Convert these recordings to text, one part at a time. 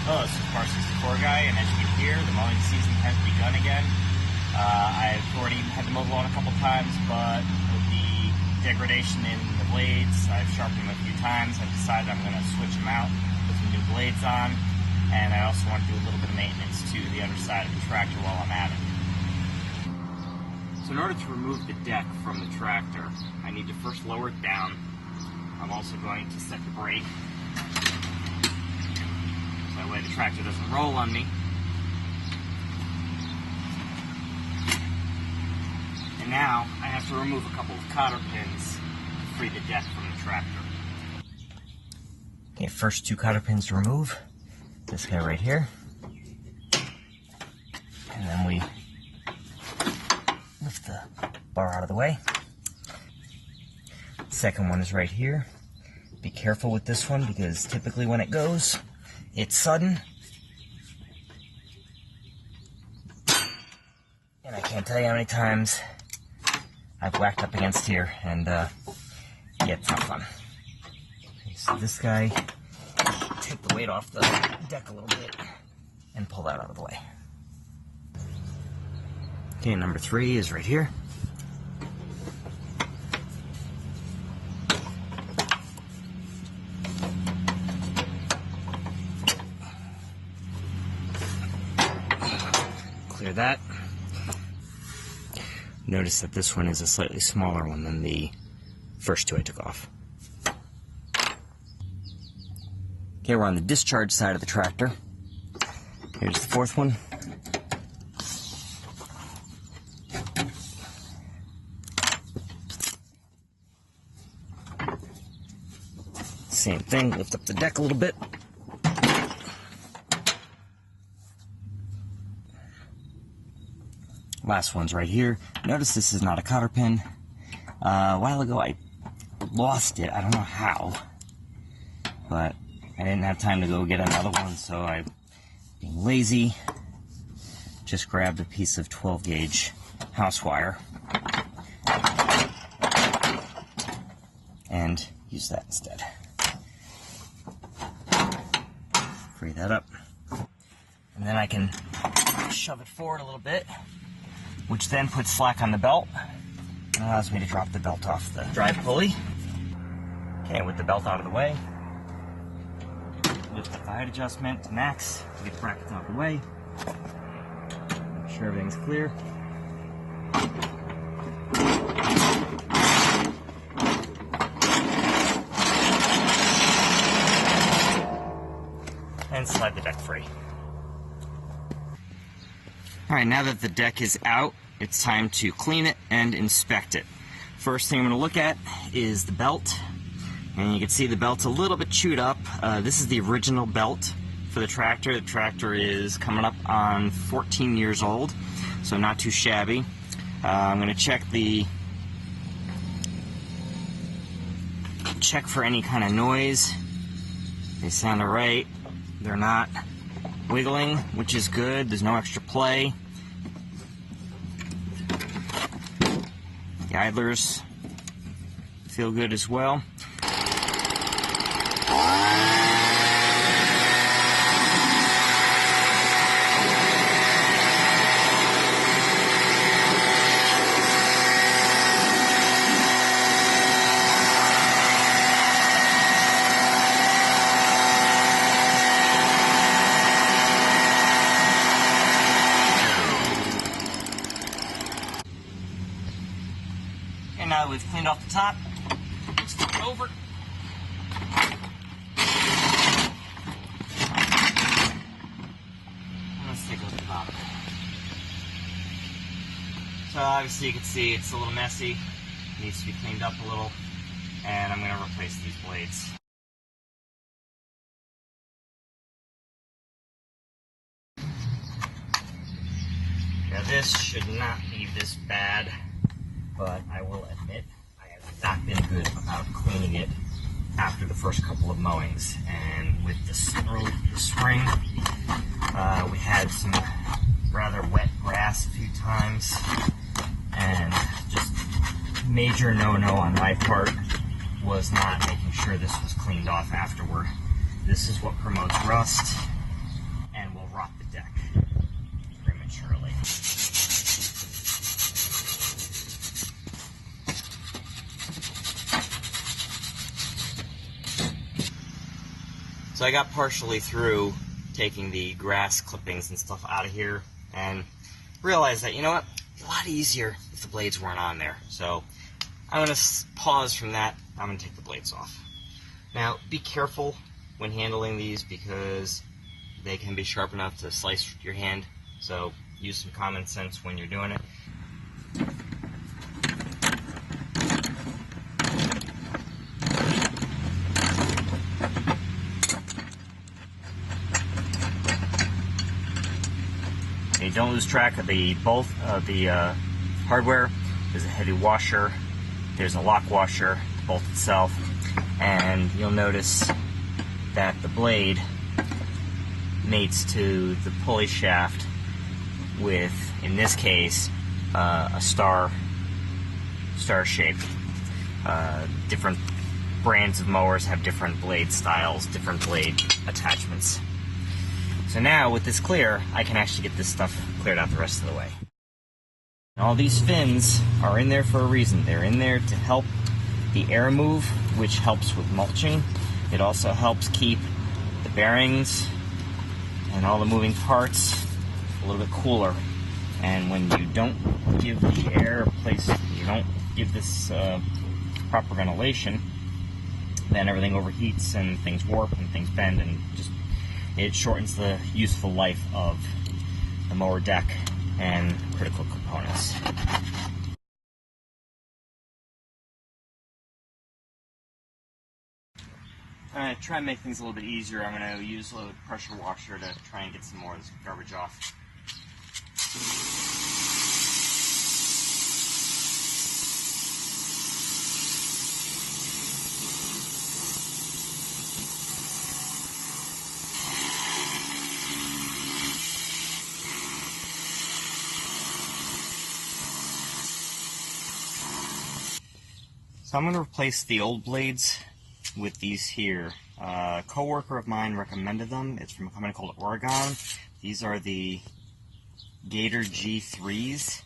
Hello, this is Car64 Guy, and as you can hear, the mowing season has begun again. I've already had to mow the lawn a couple times, but with the degradation in the blades, I've sharpened them a few times. I've decided I'm going to switch them out, put some new blades on, and I also want to do a little bit of maintenance to the underside of the tractor while I'm at it. So in order to remove the deck from the tractor, I need to first lower it down. I'm also going to set the brake. That way the tractor doesn't roll on me. And now I have to remove a couple of cotter pins to free the deck from the tractor. Okay, first two cotter pins to remove. This guy right here. And then we lift the bar out of the way. Second one is right here. Be careful with this one because typically when it goes, it's sudden, and I can't tell you how many times I've whacked up against here, and yeah, it's not fun. Okay, so this guy, take the weight off the deck a little bit and pull that out of the way. Okay, number 3 is right here. Clear that. Notice that this one is a slightly smaller one than the first two I took off. Okay, we're on the discharge side of the tractor. Here's the fourth one. Same thing, lift up the deck a little bit. Last one's right here. Notice this is not a cotter pin. A while ago I lost it. I don't know how, but I didn't have time to go get another one, so I, being lazy, just grabbed a piece of 12 gauge house wire and used that instead. Free that up, and then I can shove it forward a little bit, which then puts slack on the belt and allows me to drop the belt off the drive pulley. Okay, with the belt out of the way, lift up the height adjustment to max to get the brackets out of the way. Make sure everything's clear. And slide the deck free. Alright, now that the deck is out, it's time to clean it and inspect it. First thing I'm going to look at is the belt. And you can see the belt's a little bit chewed up. This is the original belt for the tractor. The tractor is coming up on 14 years old, so not too shabby. I'm going to check for any kind of noise. They sound alright. They're not wiggling, which is good. There's no extra play. The idlers feel good as well. And now that we've cleaned off the top, let's flip it over. And let's take a look at the bottom. So obviously you can see it's a little messy, it needs to be cleaned up a little, and I'm going to replace these blades. Now this should not be this bad, but I will admit I have not been good about cleaning it after the first couple of mowings. And with the spring, we had some rather wet grass a few times, and just major no-no on my part was not making sure this was cleaned off afterward. This is what promotes rust, momentarily. So I got partially through taking the grass clippings and stuff out of here and realized that, you know what, a lot easier if the blades weren't on there. So I'm going to pause from that. I'm going to take the blades off. Now, be careful when handling these because they can be sharp enough to slice your hand. So use some common sense when you're doing it. Okay, don't lose track of the bolt of the hardware. There's a heavy washer. There's a lock washer, the bolt itself, and you'll notice that the blade mates to the pulley shaft with, in this case, a star shape. Different brands of mowers have different blade styles, different blade attachments. So now, with this clear, I can actually get this stuff cleared out the rest of the way. All these fins are in there for a reason. They're in there to help the air move, which helps with mulching. It also helps keep the bearings and all the moving parts a little bit cooler. And when you don't give the air a place, you don't give this proper ventilation, then everything overheats and things warp and things bend, and just it shortens the useful life of the mower deck and critical components. I'm going to try and make things a little bit easier. I'm going to use a pressure washer to try and get some more of this garbage off. So I'm going to replace the old blades with these here. A co-worker of mine recommended them. It's from a company called Oregon. These are the Gator G3s,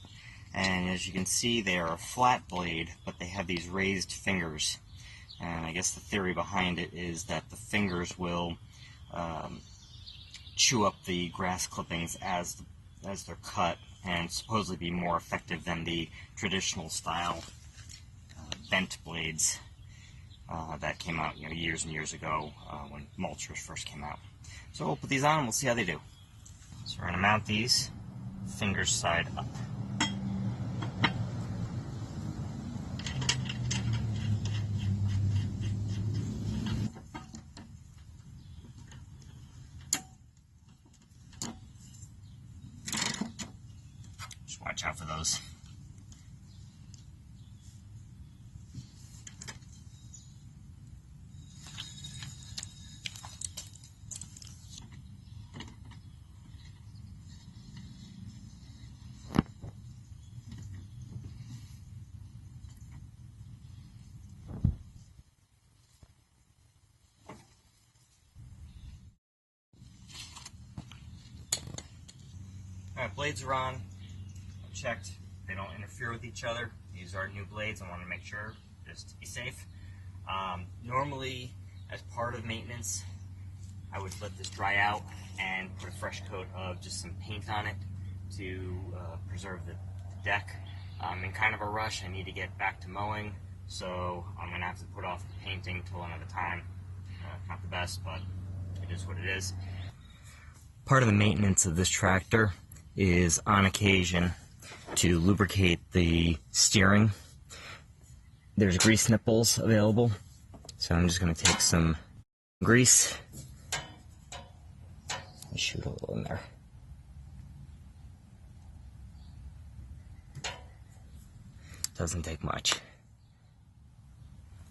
and as you can see, they are a flat blade, but they have these raised fingers. And I guess the theory behind it is that the fingers will chew up the grass clippings as they're cut, and supposedly be more effective than the traditional style bent blades that came out years and years ago when mulchers first came out. So we'll put these on and we'll see how they do. So we're going to mount these fingers side up. Just watch out for those. Alright, blades are on. I've checked. They don't interfere with each other. These are new blades. I want to make sure, just to be safe. Normally, as part of maintenance, I would let this dry out and put a fresh coat of just some paint on it to preserve the deck. I'm in kind of a rush. I need to get back to mowing, so I'm going to have to put off the painting till another time. Not the best, but it is what it is. Part of the maintenance of this tractor is, on occasion, to lubricate the steering. There's grease nipples available, so I'm just going to take some grease and shoot a little in there. Doesn't take much.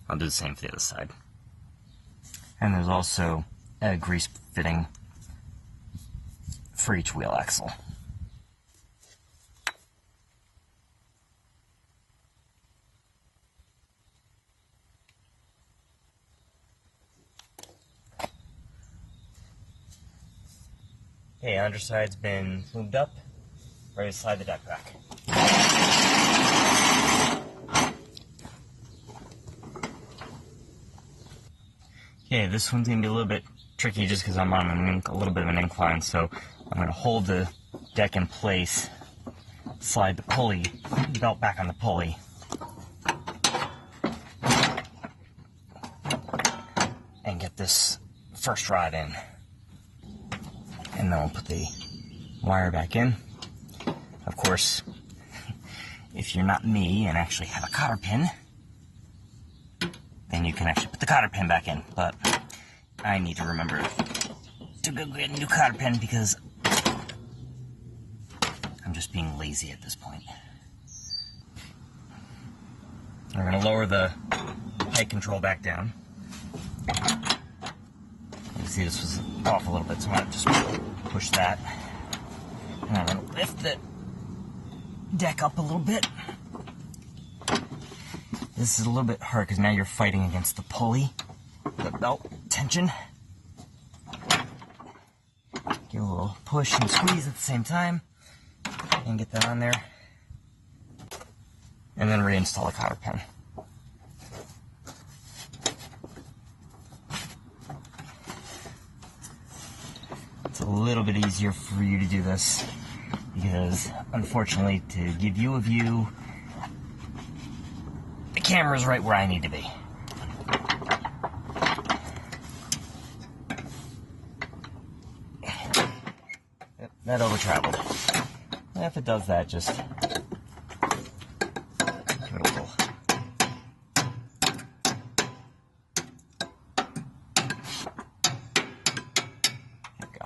I'll do the same for the other side. And there's also a grease fitting for each wheel axle. Okay, underside's been lubed up. ready to slide the deck back. Okay, this one's going to be a little bit tricky just because I'm on a little bit of an incline, so I'm going to hold the deck in place, slide the pulley, belt back on the pulley, and get this first rod in. And then we'll put the wire back in. Of course, if you're not me and actually have a cotter pin, then you can actually put the cotter pin back in. But I need to remember to go get a new cotter pin because I'm just being lazy at this point. We're going to lower the head control back down. You can see this was off a little bit, so I'm going to just push that. And I'm going to lift the deck up a little bit. This is a little bit hard because now you're fighting against the pulley, the belt tension. Give a little push and squeeze at the same time and get that on there. And then reinstall the cotter pin. It's a little bit easier for you to do this because, unfortunately, to give you a view, the camera's right where I need to be. Yep, that over-traveled. If it does that, just give it a little. There we go.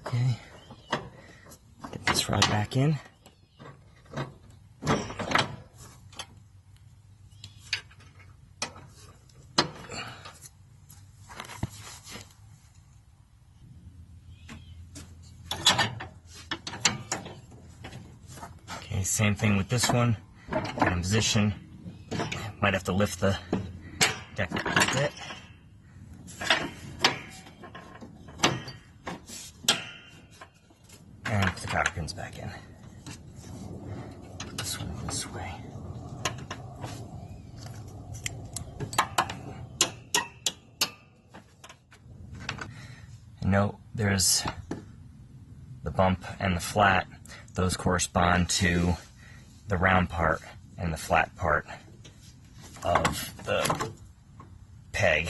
Okay. Get this rod back in. Okay, same thing with this one. Get in position. Might have to lift the deck a little bit. And put the cotter pins back in. Put this one this way. And note, there's the bump and the flat. Those correspond to the round part and the flat part of the peg.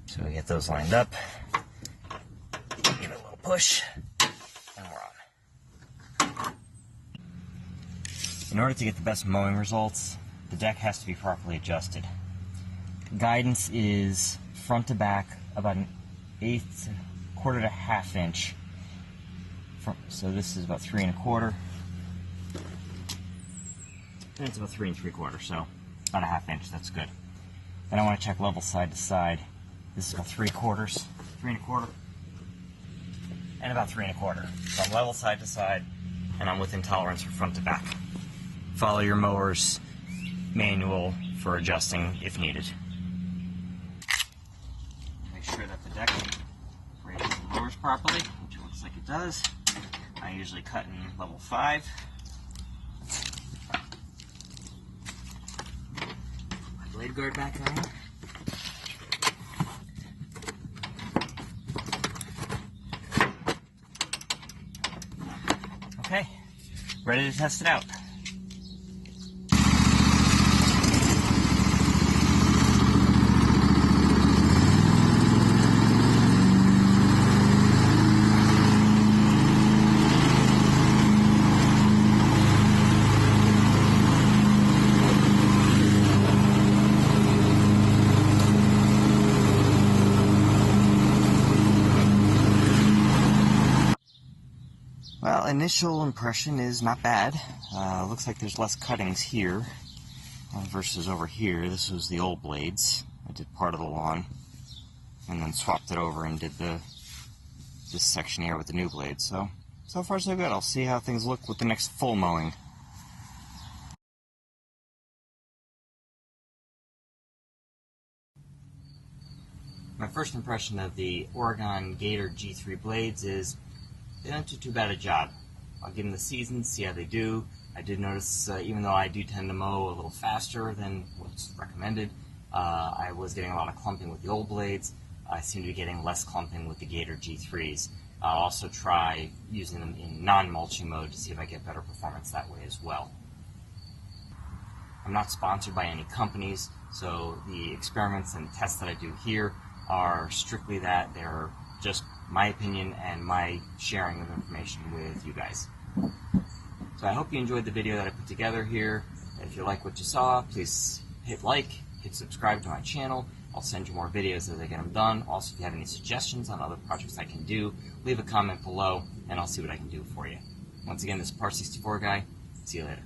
So we get those lined up. Give it a little push. And we're on. In order to get the best mowing results, the deck has to be properly adjusted. Guidance is front to back about an 1/8, 1/4 to 1/2 inch. So this is about 3 1/4. And it's about 3 3/4, so about 1/2 inch, that's good. Then I want to check level side to side. This is about 3/4, 3 1/4. And about 3 1/4. So I'm level side to side, and I'm within tolerance from front to back. Follow your mower's manual for adjusting if needed. Make sure that the deck raises and lowers properly, which it looks like it does. I usually cut in level 5. Put my blade guard back on. Okay, ready to test it out. Well, initial impression is not bad. Looks like there's less cuttings here versus over here. This was the old blades. I did part of the lawn and then swapped it over and did this section here with the new blades. So far so good. I'll see how things look with the next full mowing. My first impression of the Oregon Gator G3 blades is they don't do too bad a job. I'll give them the season, see how they do. I did notice, even though I do tend to mow a little faster than what's recommended, I was getting a lot of clumping with the old blades. I seem to be getting less clumping with the Gator G3s. I'll also try using them in non-mulching mode to see if I get better performance that way as well. I'm not sponsored by any companies, so the experiments and tests that I do here are strictly that. They're just my opinion and my sharing of information with you guys. So I hope you enjoyed the video that I put together here. If you like what you saw, please hit like, hit subscribe to my channel. I'll send you more videos as I get them done. Also, if you have any suggestions on other projects I can do, leave a comment below and I'll see what I can do for you. Once again, this is Par 64 Guy. See you later.